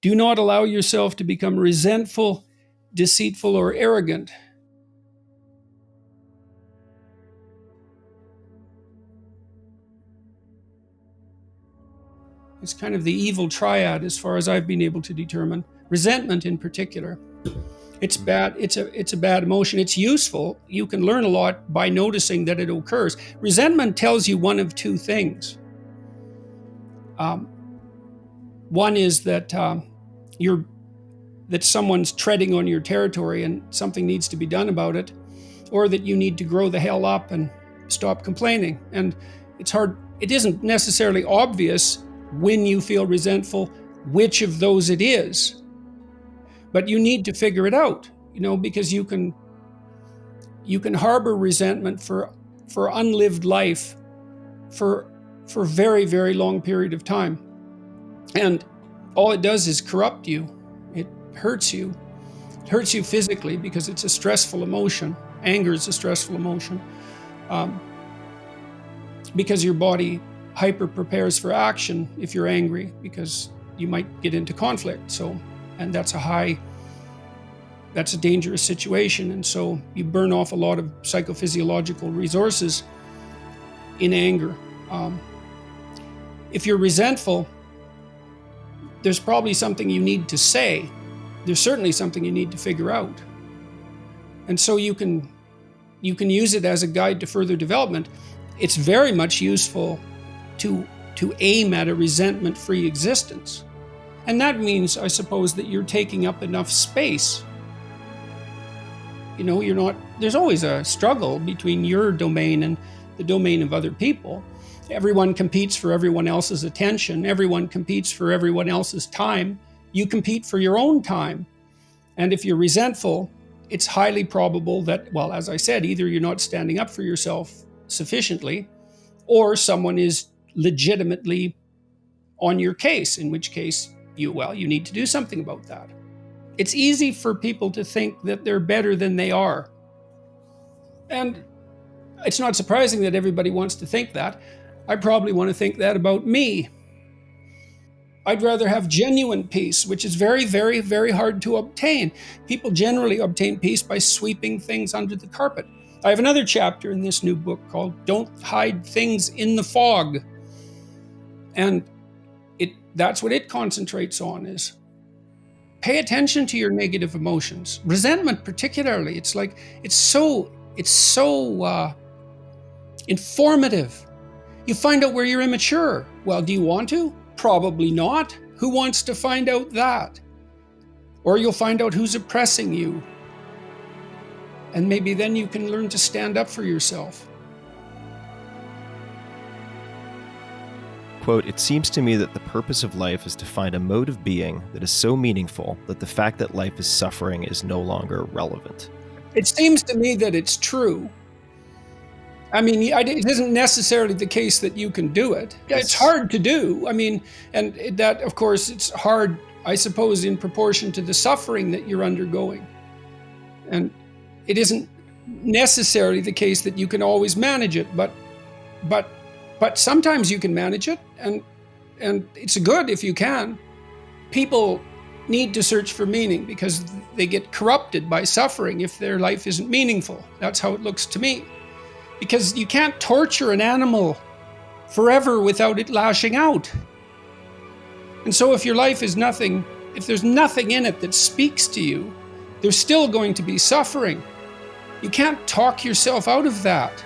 Do not allow yourself to become resentful, deceitful, or arrogant. It's kind of the evil triad as far as I've been able to determine. Resentment in particular. It's bad. It's a bad emotion. It's useful. You can learn a lot by noticing that it occurs. Resentment tells you one of two things. One is that that someone's treading on your territory and something needs to be done about it, or that you need to grow the hell up and stop complaining. And it's hard. It isn't necessarily obvious when you feel resentful which of those it is, but you need to figure it out, because you can harbor resentment for unlived life for a very, very long period of time, and all it does is corrupt you. It hurts you physically because it's a stressful emotion. Anger is a stressful emotion, because your body hyper prepares for action if you're angry, because you might get into conflict. And that's a dangerous situation. And so you burn off a lot of psychophysiological resources in anger. If you're resentful, there's probably something you need to say. There's certainly something you need to figure out. And so you can use it as a guide to further development. It's very much useful to aim at a resentment-free existence. And that means, I suppose, that you're taking up enough space. There's always a struggle between your domain and the domain of other people. Everyone competes for everyone else's attention. Everyone competes for everyone else's time. You compete for your own time. And if you're resentful, it's highly probable that, well, as I said, either you're not standing up for yourself sufficiently, or someone is legitimately on your case, in which case you need to do something about that. It's easy for people to think that they're better than they are. And it's not surprising that everybody wants to think that. I probably want to think that about me. I'd rather have genuine peace, which is very, very, very hard to obtain. People generally obtain peace by sweeping things under the carpet. I have another chapter in this new book called Don't Hide Things in the Fog. And that's what it concentrates on, is pay attention to your negative emotions. Resentment particularly, it's so informative. You find out where you're immature. Well, do you want to? Probably not. Who wants to find out that? Or you'll find out who's oppressing you. And maybe then you can learn to stand up for yourself. Quote, "It seems to me that the purpose of life is to find a mode of being that is so meaningful that the fact that life is suffering is no longer relevant." It seems to me that it's true. I mean, it isn't necessarily the case that you can do it. Yes. It's hard to do. I mean, and that, of course, it's hard, I suppose, in proportion to the suffering that you're undergoing. And it isn't necessarily the case that you can always manage it, but sometimes you can manage it, and it's good if you can. People need to search for meaning because they get corrupted by suffering if their life isn't meaningful. That's how it looks to me. Because you can't torture an animal forever without it lashing out. And so if your life is nothing, if there's nothing in it that speaks to you, there's still going to be suffering. You can't talk yourself out of that.